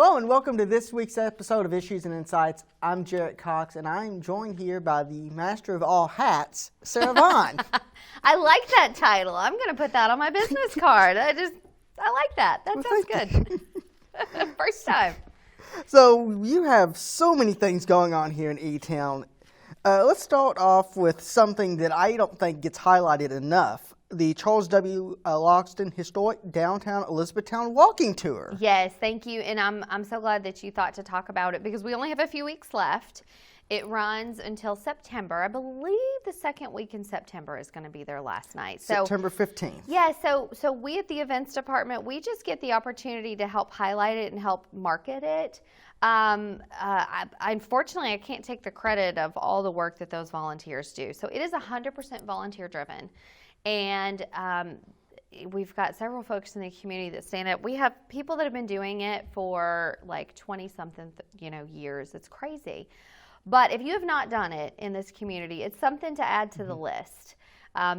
Hello and welcome to this week's episode of Issues and Insights. I'm Jarrett Cox and I'm joined here by the master of all hats, Sarah Vaughn. I like that title. I'm going to put that on my business card. I like that. That sounds good. First time. So you have so many things going on here in E-Town. Let's start off with something that I don't think gets highlighted enough. The Charles W. Loxton Historic Downtown Elizabethtown Walking Tour. Yes, thank you. And I'm so glad that you thought to talk about it because we only have a few weeks left. It runs until September. I believe the second week in September is going to be their last night. So, September 15th. Yeah, so we at the events department, we just get the opportunity to help highlight it and help market it. Unfortunately, I can't take the credit of all the work that those volunteers do. So it is 100% volunteer driven. And we've got several folks in the community that stand up. We have people that have been doing it for like 20-something, years. It's crazy. But if you have not done it in this community, it's something to add to the list.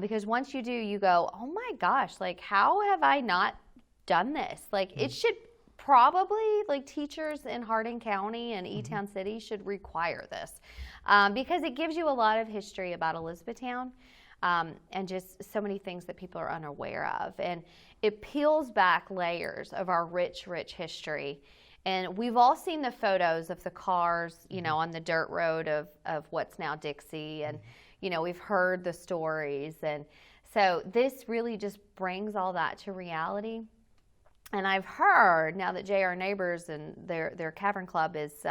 Because once you do, you go, oh my gosh, like how have I not done this? Like it should probably, like teachers in Hardin County and E-Town City should require this. Because it gives you a lot of history about Elizabethtown. And just so many things that people are unaware of. And it peels back layers of our rich, rich history. And we've all seen the photos of the cars, on the dirt road of what's now Dixie. And, we've heard the stories. And so this really just brings all that to reality. And I've heard now that JR Neighbors and their Cavern Club is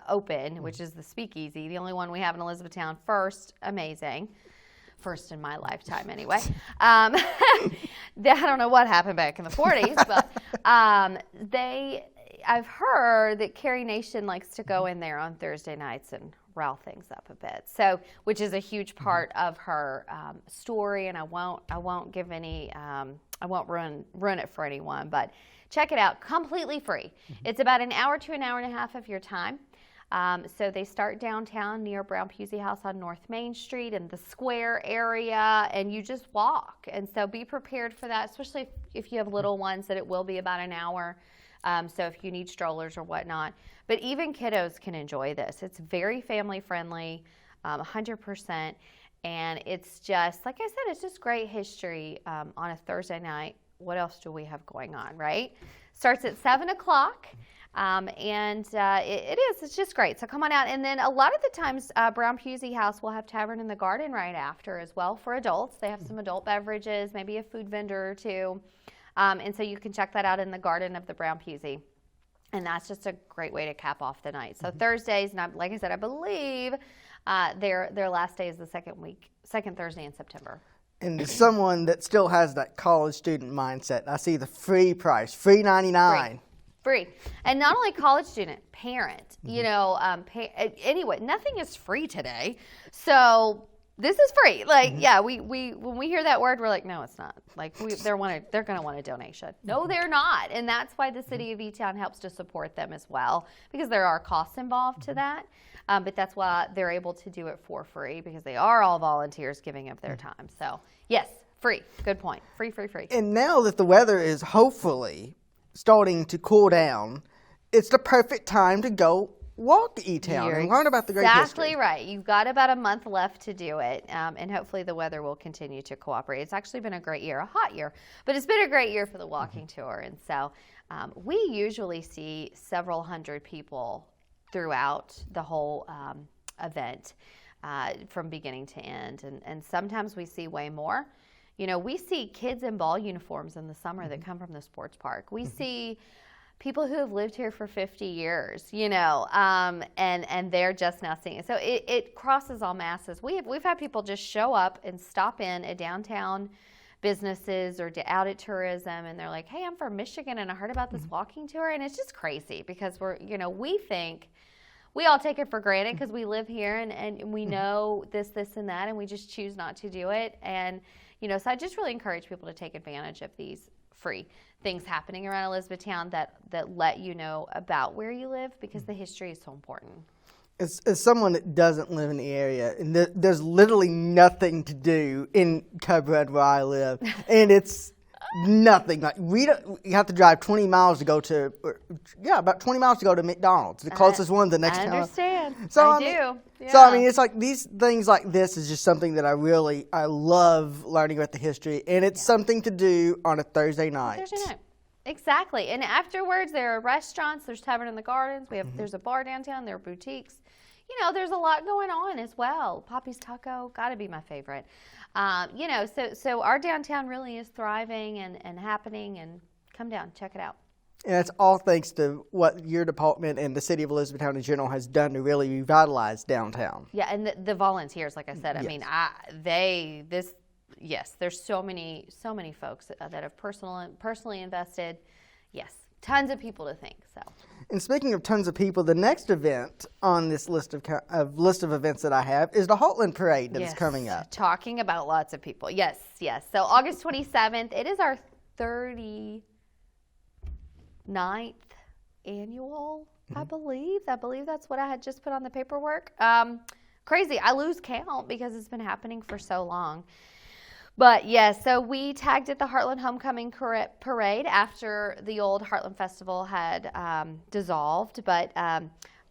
open, which is the Speakeasy, the only one we have in Elizabethtown. First in my lifetime anyway. I don't know what happened back in the 40s, but I've heard that Carrie Nation likes to go in there on Thursday nights and rile things up a bit. So, which is a huge part of her story, and I won't give any, I won't ruin it for anyone, but check it out, completely free. It's about an hour to an hour and a half of your time. So they start downtown near Brown Pusey House on North Main Street in the square area, and you just walk. And so be prepared for that, especially if you have little ones, that it will be about an hour. So if you need strollers or whatnot. But even kiddos can enjoy this. It's very family friendly, 100%. And it's just, like I said, it's just great history on a Thursday night. What else do we have going on, right? Starts at 7 o'clock. It's just great. So come on out. And then a lot of the times, Brown Pusey House will have Tavern in the Garden right after as well for adults. They have some adult beverages, maybe a food vendor or two. And so you can check that out in the garden of the Brown Pusey. And that's just a great way to cap off the night. So Thursdays, and like I said, I believe their last day is the second Thursday in September. And as someone that still has that college student mindset, I see the free price, free $99. Free. And not only college student, parent, anyway, nothing is free today. So this is free. Like, we when we hear that word, we're like, no, it's not. Like they're going to want a donation. No, they're not. And that's why the city of E-Town helps to support them as well, because there are costs involved to that. But that's why they're able to do it for free, because they are all volunteers giving up their time. So yes, free. Good point. Free. And now that the weather is hopefully starting to cool down, it's the perfect time to go walk E-Town and learn about the great history. Exactly right. You've got about a month left to do it, and hopefully the weather will continue to cooperate. It's actually been a great year, a hot year, but it's been a great year for the walking tour. And so we usually see several hundred people throughout the whole event from beginning to end, and sometimes we see way more. We see kids in ball uniforms in the summer that come from the sports park. We see people who have lived here for 50 years, and they're just now seeing it. So it crosses all masses. We've had people just show up and stop in at downtown businesses or out at tourism, and they're like, hey, I'm from Michigan and I heard about this walking tour. And it's just crazy because we think, we all take it for granted because we live here and we know this and that, and we just choose not to do it. And so I just really encourage people to take advantage of these free things happening around Elizabethtown that let you know about where you live, because the history is so important. As someone that doesn't live in the area, and there's literally nothing to do in Cub Red where I live, and it's Nothing. Like you have to drive 20 miles to go to, about 20 miles to go to McDonald's, the closest one, the next town. I understand. So I do. Yeah. So I mean, it's like these things like this is just something that I love learning about the history, and it's something to do on a Thursday night. Thursday night. Exactly. And afterwards, there are restaurants. There's Tavern in the Gardens. There's a bar downtown. There are boutiques. There's a lot going on as well. Poppy's Taco, got to be my favorite. So our downtown really is thriving and happening, and come down, check it out. And it's all thanks to what your department and the city of Elizabethtown in general has done to really revitalize downtown. Yeah, and the volunteers, like I said, I mean, there's so many folks that have personally invested. Yes, tons of people to thank. So. And speaking of tons of people, the next event on this list of events that I have is the Heartland Parade that is coming up. Talking about lots of people. Yes. So August 27th, it is our 39th annual, I believe. I believe that's what I had just put on the paperwork. Crazy. I lose count because it's been happening for so long. But yes, so we tagged it the Heartland Homecoming Parade after the old Heartland Festival had dissolved. But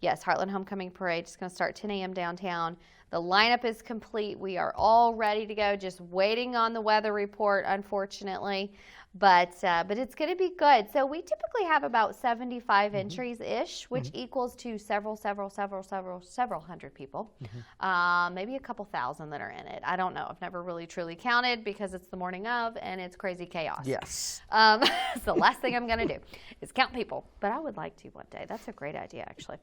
yes, Heartland Homecoming Parade is going to start 10 a.m. downtown. The lineup is complete. We are all ready to go, just waiting on the weather report, unfortunately. But it's going to be good. So we typically have about 75 entries-ish, which equals to several hundred people. Maybe a couple thousand that are in it. I don't know. I've never really truly counted because it's the morning of and it's crazy chaos. Yes. It's the last thing I'm going to do is count people. But I would like to one day. That's a great idea, actually.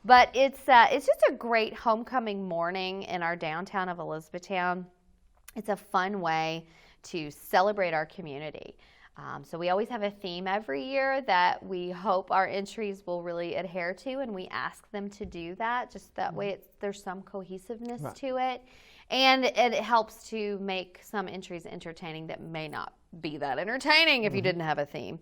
But it's just a great homecoming morning in our downtown of Elizabethtown. It's a fun way to celebrate our community. So we always have a theme every year that we hope our entries will really adhere to, and we ask them to do that. Just that way there's some cohesiveness to it. And it helps to make some entries entertaining that may not be that entertaining if you didn't have a theme.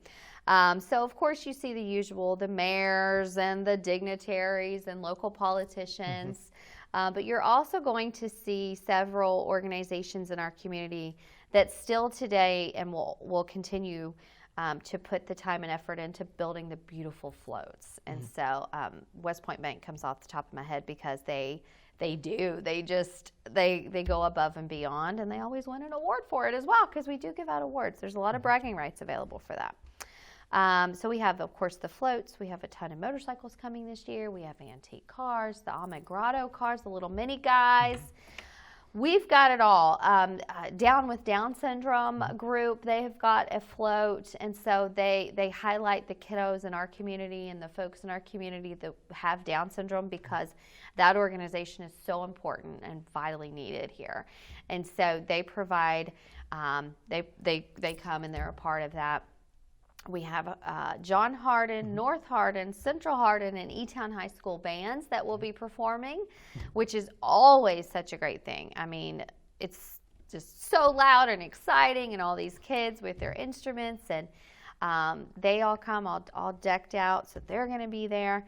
So, of course, you see the usual, the mayors and the dignitaries and local politicians. But you're also going to see several organizations in our community that still today and will continue to put the time and effort into building the beautiful floats. And so West Point Bank comes off the top of my head because they do. They go above and beyond, and they always win an award for it as well because we do give out awards. There's a lot of bragging rights available for that. So we have, of course, the floats. We have a ton of motorcycles coming this year. We have antique cars, the Ahmed Grotto cars, the little mini guys. We've got it all. Down with Down Syndrome group, they have got a float, and so they highlight the kiddos in our community and the folks in our community that have Down syndrome because that organization is so important and vitally needed here. And so they provide, they come and they're a part of that. We have John Hardin, North Hardin, Central Hardin, and E-Town High School bands that will be performing, which is always such a great thing. I mean, it's just so loud and exciting, and all these kids with their instruments, and they all come all decked out, so they're going to be there.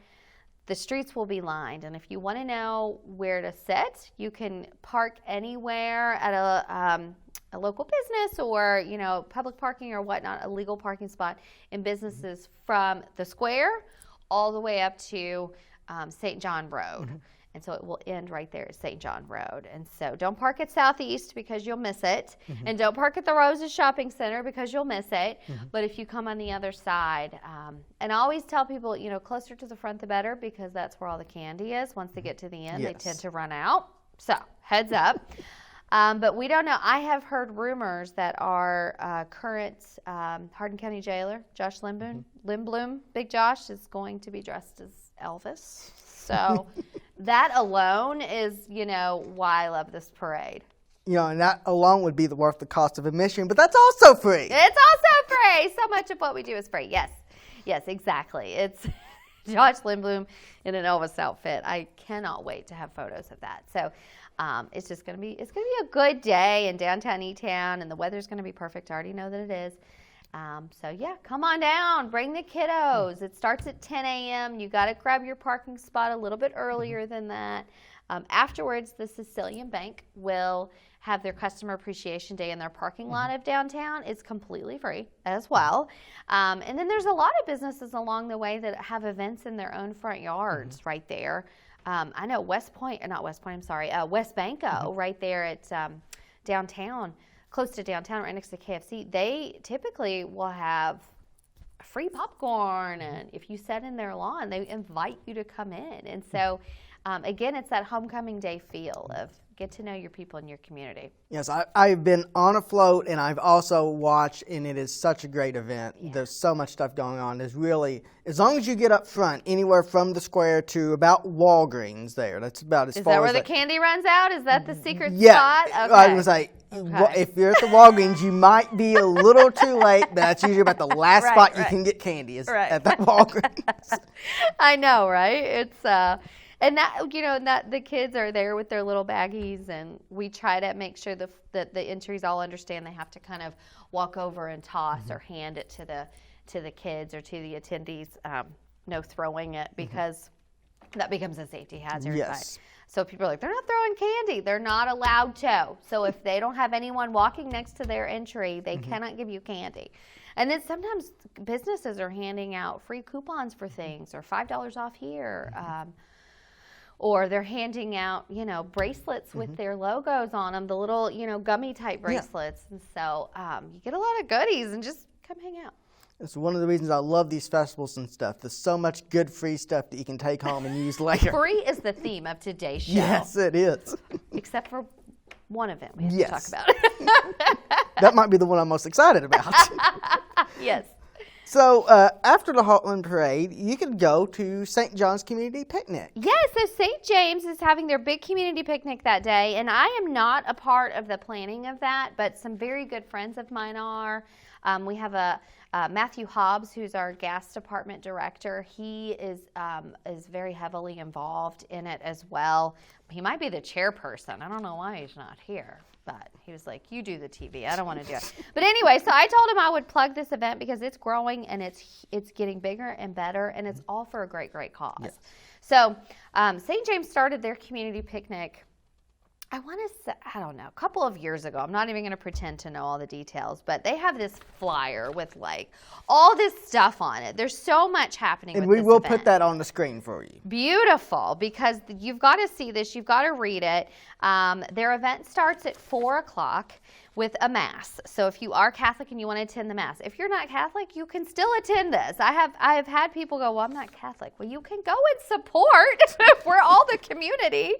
The streets will be lined, and if you want to know where to sit, you can park anywhere at a local business or, public parking or whatnot, a legal parking spot in businesses from the square all the way up to St. John Road. And so it will end right there at St. John Road. And so don't park at Southeast because you'll miss it. And don't park at the Roses Shopping Center because you'll miss it. But if you come on the other side, and I always tell people, closer to the front the better because that's where all the candy is. Once they get to the end, they tend to run out. So heads up. But we don't know. I have heard rumors that our current Hardin County jailer, Josh Lindblom, Big Josh, is going to be dressed as Elvis. So that alone is, why I love this parade. And that alone would be worth the cost of admission, but that's also free. It's also free. So much of what we do is free. Yes, exactly. It's Josh Lindblom in an Elvis outfit. I cannot wait to have photos of that. So it's going to be a good day in downtown E-Town, and the weather's going to be perfect. I already know that it is. So yeah, come on down, bring the kiddos. It starts at 10 a.m. You got to grab your parking spot a little bit earlier than that. Afterwards, the Sicilian Bank will have their Customer Appreciation Day in their parking lot of downtown. It's completely free as well. And then there's a lot of businesses along the way that have events in their own front yards right there. I know West Banco right there at downtown, close to downtown, right next to KFC. They typically will have free popcorn, and if you sit in their lawn, they invite you to come in. And so, again, it's that homecoming day feel of get to know your people in your community. Yes, I've been on a float, and I've also watched, and it is such a great event. Yeah. There's so much stuff going on. There's really, as long as you get up front, anywhere from the square to about Walgreens there, that's about as Is far that where as the candy runs out? Is that the secret yeah, spot? Okay. I was like, if you're at the Walgreens, you might be a little too late, but that's usually about the last spot you can get candy is at that Walgreens. I know, right? It's and that, you know, that the kids are there with their little baggies, and we try to make sure that the entries all understand they have to kind of walk over and toss or hand it to the kids or to the attendees. No throwing it, because that becomes a safety hazard. Yes. So people are like, they're not throwing candy. They're not allowed to. So if they don't have anyone walking next to their entry, they cannot give you candy. And then sometimes businesses are handing out free coupons for things, or $5 off here. Or they're handing out, you know, bracelets with their logos on them, the little, you know, gummy type bracelets. And so you get a lot of goodies, and just come hang out. It's one of the reasons I love these festivals and stuff. There's so much good free stuff that you can take home and use later. Free is the theme of today's show. Yes, it is. Except for one event we have to talk about. That might be the one I'm most excited about. Yes. So after the Heartland Parade, you can go to St. John's Community Picnic. Yes, so St. James is having their big community picnic that day, and I am not a part of the planning of that, but some very good friends of mine are. We have Matthew Hobbs, who's our gas department director. He is very heavily involved in it as well. He might be the chairperson. I don't know why he's not here, but he was like, you do the TV. I don't want to do it. But anyway, so I told him I would plug this event because it's growing, and it's getting bigger and better, and it's all for a great, great cause. Yes. So St. James started their community picnic, I want to say, I don't know, a couple of years ago. I'm not even going to pretend to know all the details, but they have this flyer with like all this stuff on it. There's so much happening with this event. And we will put that on the screen for you. Beautiful, because you've got to see this. You've got to read it. Their event starts at 4 o'clock with a Mass. So if you are Catholic and you want to attend the Mass, if you're not Catholic, you can still attend this. I have had people go, well, I'm not Catholic. Well, you can go and support. We're all the community.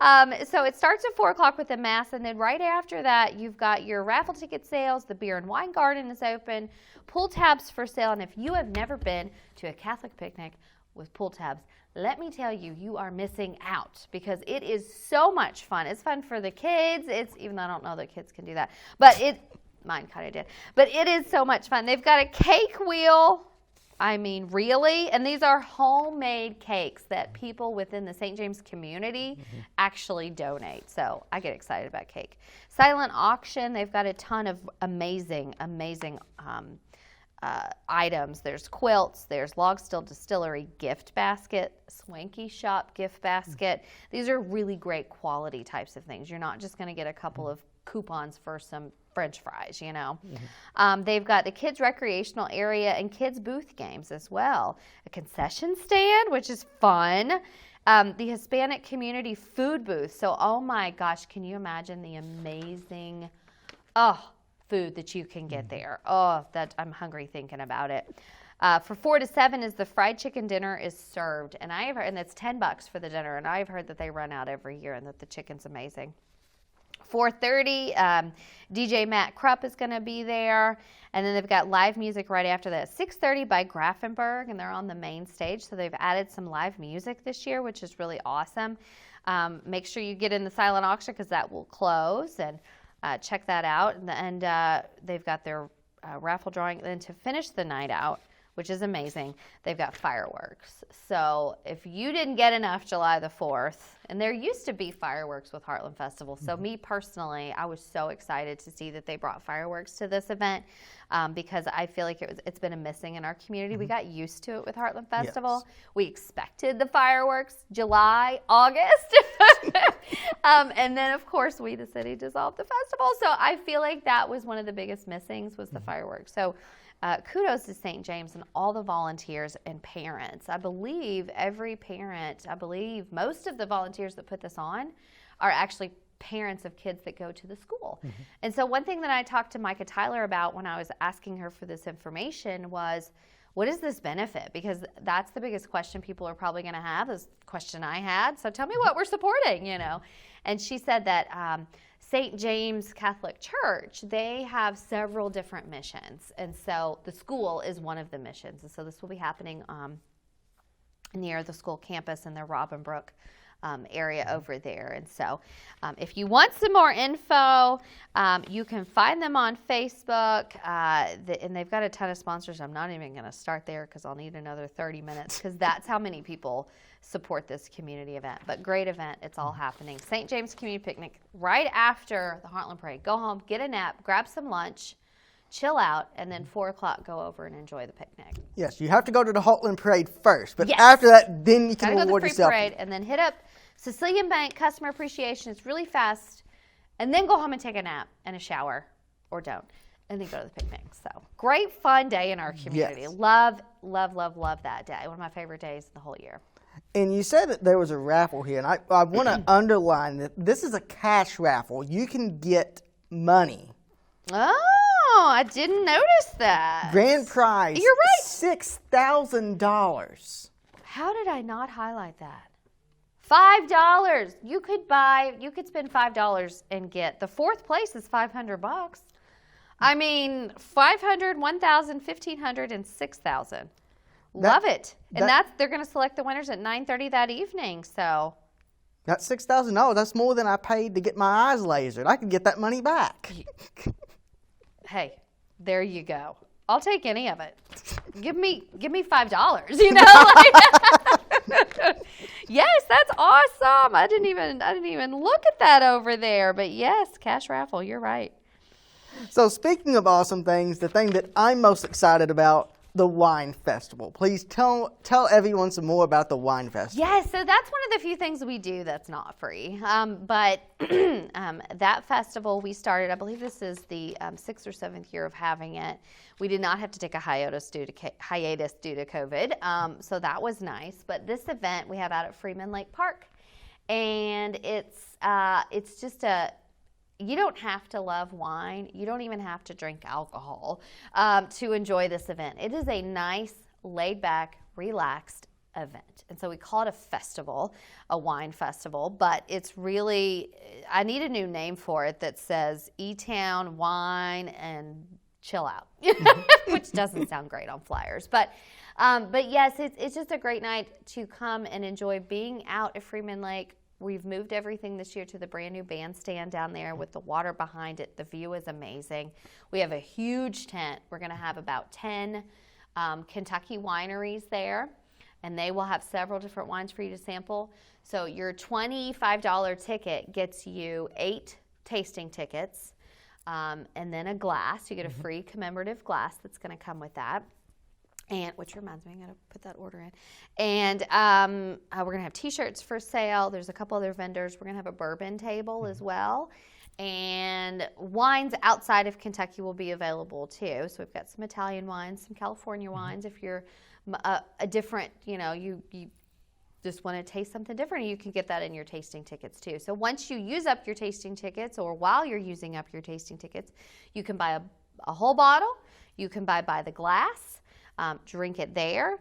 So it starts at 4 o'clock with the Mass, and then right after that, you've got your raffle ticket sales. The beer and wine garden is open. Pull tabs for sale. And if you have never been to a Catholic picnic with pull tabs, let me tell you, you are missing out, because it is so much fun. It's fun for the kids. It's, even though I don't know that kids can do that, but mine kind of did. But it is so much fun. They've got a cake wheel. I mean, really? And these are homemade cakes that people within the St. James community actually donate. So I get excited about cake. Silent auction. They've got a ton of amazing items. There's quilts, there's Loxton Distillery gift basket, Swanky Shop gift basket. These are really great quality types of things. You're not just going to get a couple of coupons for some French fries, you know. They've got the kids recreational area and kids booth games as well. A concession stand, which is fun. The Hispanic community food booth. So, oh my gosh, can you imagine the amazing, food that you can get there. Oh, that I'm hungry thinking about it. For 4 to 7 is the fried chicken dinner is served, and that's $10 for the dinner. And I've heard that they run out every year, and that the chicken's amazing. 4:30, DJ Matt Krupp is going to be there, and then they've got live music right after that. 6:30 by Grafenberg, and they're on the main stage, so they've added some live music this year, which is really awesome. Make sure you get in the silent auction, because that will close, and check that out. And they've got their raffle drawing. And then to finish the night out, which is amazing, they've got fireworks. So if you didn't get enough July the 4th, And there used to be fireworks with Heartland Festival. So me personally, I was so excited to see that they brought fireworks to this event because I feel like it's been a missing in our community. We got used to it with Heartland Festival. Yes. We expected the fireworks July, August. And then, of course, we, the city, dissolved the festival. So I feel like that was one of the biggest missings was the fireworks. So kudos to St. James and all the volunteers and parents. I believe every parent, most of the volunteers that put this on are actually parents of kids that go to the school. And so one thing that I talked to Micah Tyler about when I was asking her for this information was, what is this benefit? Because that's the biggest question people are probably going to have, is the question I had. So tell me what we're supporting, And she said that St. James Catholic Church, they have several different missions. And so the school is one of the missions. And so this will be happening near the school campus in the Robin Brook area over there. And so if you want some more info, you can find them on Facebook. And they've got a ton of sponsors. I'm not even going to start there because I'll need another 30 minutes because that's how many people support this community event. But great event. It's all happening. St. James Community Picnic right after the Heartland Parade. Go home, get a nap, grab some lunch, chill out, and then 4 o'clock go over and enjoy the picnic. Yes, you have to go to the Halton Parade first, but after that, then you can reward yourself. Gotta go to the free parade and then hit up Sicilian Bank Customer Appreciation. It's really fast, and then go home and take a nap and a shower, or don't, and then go to the picnic. So great fun day in our community. Yes. Love that day. One of my favorite days of the whole year. And you said that there was a raffle here, and I want to underline that this is a cash raffle. You can get money. Oh, I didn't notice that. Grand prize. You're right. $6,000. How did I not highlight that? $5. You could spend $5 and get the fourth place is $500. I mean, 500, 1,000, 1,500, and 6,000. Love it. And they're going to select the winners at 9:30 that evening. So that's $6,000. That's more than I paid to get my eyes lasered. I could get that money back. Hey, there you go. I'll take any of it. Give me $5. Yes, that's awesome. I didn't even look at that over there. But yes, cash raffle. You're right. So speaking of awesome things, the thing that I'm most excited about, the Wine Festival. Please tell everyone some more about the Wine Festival. Yes, so that's one of the few things we do that's not free. But that festival we started, I believe this is the 6th or 7th year of having it. We did not have to take a hiatus due to COVID, so that was nice. But this event we have out at Freeman Lake Park, and it's just you don't have to love wine. You don't even have to drink alcohol to enjoy this event. It is a nice, laid-back, relaxed event. And so we call it a festival, a wine festival, but it's really, I need a new name for it that says E-Town Wine and Chill Out, which doesn't sound great on flyers. But yes, it's just a great night to come and enjoy being out at Freeman Lake. We've moved everything this year to the brand new bandstand down there with the water behind it. The view is amazing. We have a huge tent. We're going to have about 10 Kentucky wineries there, and they will have several different wines for you to sample. So your $25 ticket gets you 8 tasting tickets and then a glass. You get a free commemorative glass that's going to come with that. And which reminds me, I got to put that order in. And we're going to have T-shirts for sale. There's a couple other vendors. We're going to have a bourbon table as well. And wines outside of Kentucky will be available too. So we've got some Italian wines, some California wines. If you're a different, you just want to taste something different, you can get that in your tasting tickets too. So once you use up your tasting tickets, or while you're using up your tasting tickets, you can buy a whole bottle. You can buy the glass. Drink it there,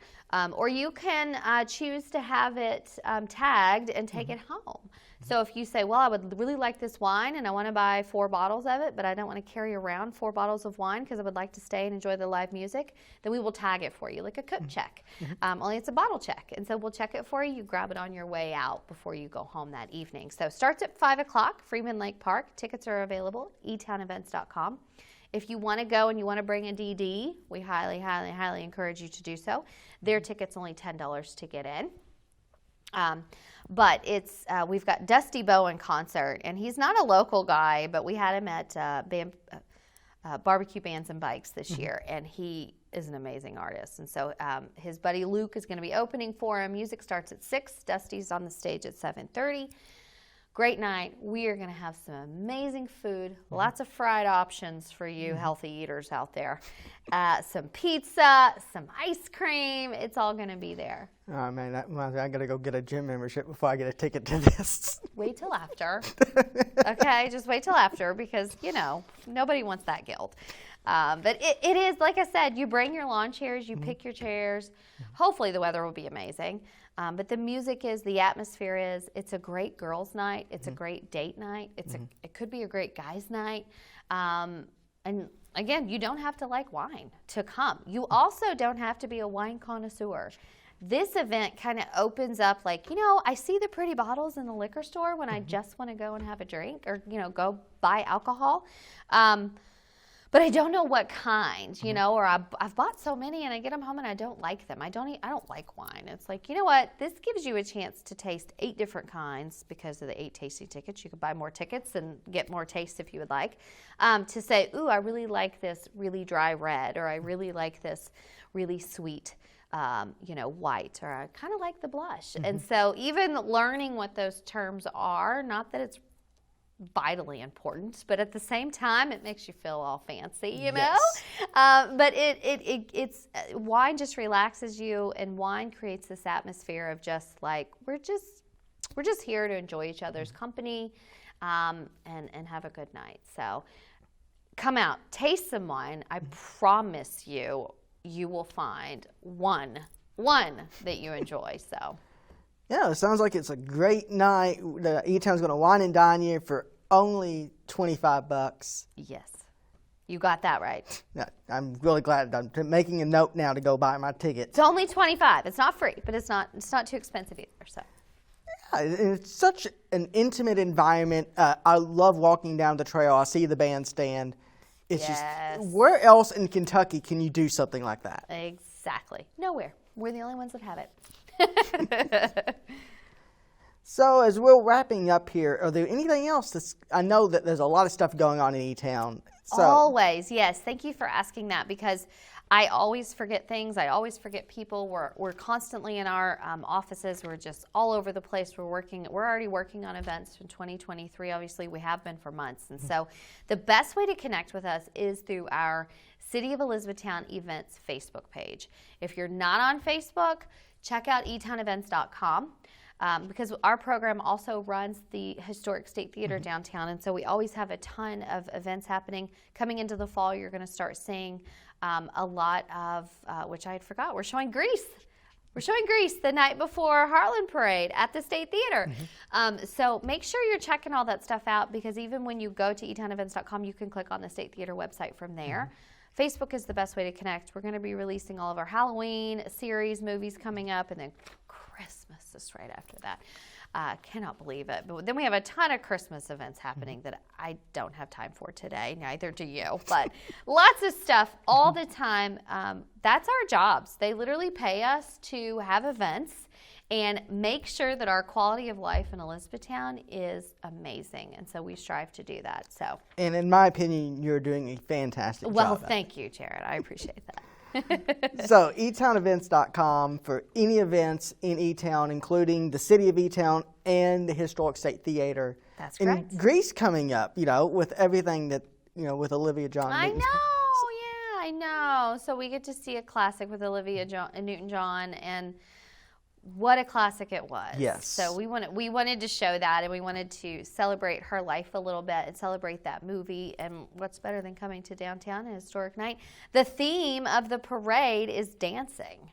or you can choose to have it tagged and take it home. So if you say, well, I would really like this wine and I want to buy 4 bottles of it, but I don't want to carry around 4 bottles of wine because I would like to stay and enjoy the live music, then we will tag it for you like a cook check. Only it's a bottle check. And so we'll check it for you. You grab it on your way out before you go home that evening. So starts at 5 o'clock, Freeman Lake Park. Tickets are available, etownevents.com. If you want to go and you want to bring a DD, we highly, highly, highly encourage you to do so. Their ticket's only $10 to get in. But it's we've got Dusty Bow in concert, and he's not a local guy, but we had him at Barbecue Bands and Bikes this year, and he is an amazing artist. And so his buddy Luke is going to be opening for him. Music starts at 6. Dusty's on the stage at 7:30. Great night. We are going to have some amazing food, lots of fried options for you healthy eaters out there. Some pizza, some ice cream. It's all going to be there. Oh, man, I got to go get a gym membership before I get a ticket to this. Wait till after. Okay, just wait till after because, nobody wants that guilt. But it is, like I said, you bring your lawn chairs, you pick your chairs. Hopefully the weather will be amazing. But the music is, the atmosphere is, it's a great girls' night. It's a great date night. It could be a great guys' night. And again, you don't have to like wine to come. You also don't have to be a wine connoisseur. This event kind of opens up like, I see the pretty bottles in the liquor store when I just want to go and have a drink or, go buy alcohol. But I don't know what kind, or I've bought so many and I get them home and I don't like them. I don't like wine. It's like, you know what? This gives you a chance to taste 8 different kinds because of the 8 tasting tickets. You could buy more tickets and get more taste if you would like. To say, ooh, I really like this really dry red, or I really like this really sweet white, or I kind of like the blush. And so even learning what those terms are, not that it's vitally important, but at the same time it makes you feel all fancy, Yes. But it's wine just relaxes you, and wine creates this atmosphere of just like we're just here to enjoy each other's company, and have a good night. So come out, taste some wine. I promise you will find one that you enjoy. So yeah, it sounds like it's a great night. E-Town's going to wine and dine you for only $25. Yes, you got that right. Yeah, I'm really glad. I'm making a note now to go buy my tickets. It's only $25. It's not free, but it's not too expensive either. So yeah, it's such an intimate environment. I love walking down the trail. I see the bandstand. It's just, where else in Kentucky can you do something like that? Exactly. Nowhere. We're the only ones that have it. So as we're wrapping up here, are there anything else? I know that there's a lot of stuff going on in E-Town. So. Always, yes. Thank you for asking that, because I always forget things. I always forget people. We're constantly in our offices. We're just all over the place. We're already working on events in 2023. Obviously, we have been for months. And so the best way to connect with us is through our City of Elizabethtown Events Facebook page. If you're not on Facebook, check out etownevents.com. Because our program also runs the Historic State Theater downtown, and so we always have a ton of events happening. Coming into the fall, you're going to start seeing a lot of, which I had forgot, we're showing Grease. We're showing Grease the night before Heartland Parade at the State Theater. So make sure you're checking all that stuff out, because even when you go to etownevents.com, you can click on the State Theater website from there. Facebook is the best way to connect. We're going to be releasing all of our Halloween series movies coming up, and then Christmas is right after that. Cannot believe it. But then we have a ton of Christmas events happening that I don't have time for today. Neither do you. But lots of stuff all the time. That's our jobs. They literally pay us to have events and make sure that our quality of life in Elizabethtown is amazing. And so we strive to do that. So. And in my opinion, you're doing a fantastic job. Well, thank you, Jarrett. I appreciate that. So, etownevents.com for any events in E-Town, including the City of E-Town and the Historic State Theater. That's correct. And Grease coming up, with everything that, with Olivia John. I know, I know. So we get to see a classic with Olivia Newton-John, and what a classic it was. Yes. So we wanted to show that, and we wanted to celebrate her life a little bit and celebrate that movie. And what's better than coming to downtown, a historic night? The theme of the parade is dancing.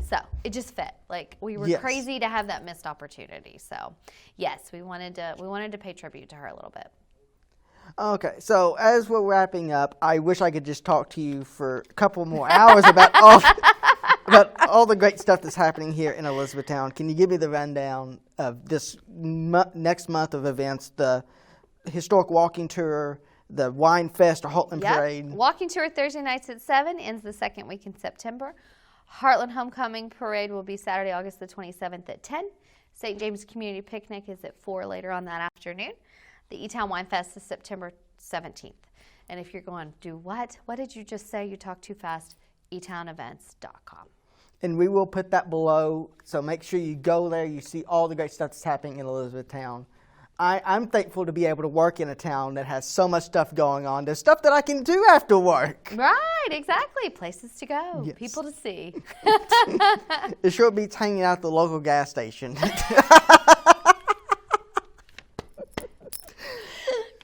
So it just fit. Like, we were crazy to have that missed opportunity. So yes, we wanted to pay tribute to her a little bit. Okay, so as we're wrapping up, I wish I could just talk to you for a couple more hours about all the great stuff that's happening here in Elizabethtown. Can you give me the rundown of this next month of events, the Historic Walking Tour, the Wine Fest or Halton Parade? Walking Tour Thursday nights at 7, ends the second week in September. Heartland Homecoming Parade will be Saturday, August the 27th at 10. St. James Community Picnic is at 4 later on that afternoon. The E-Town Wine Fest is September 17th. And if you're going, do what? What did you just say? You talked too fast. etownevents.com. And we will put that below, so make sure you go there. You see all the great stuff that's happening in Elizabethtown. I'm thankful to be able to work in a town that has so much stuff going on. There's stuff that I can do after work. Right, exactly. Places to go, Yes. people to see. It sure beats hanging out at the local gas station.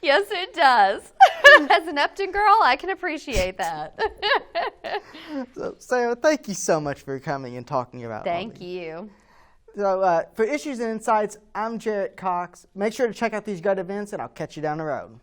Yes, it does. As an Upton girl, I can appreciate that. So, Sarah, thank you so much for coming and talking about all Thank these. you. So for Issues and Insights, I'm Jarrett Cox. Make sure to check out these great events, and I'll catch you down the road.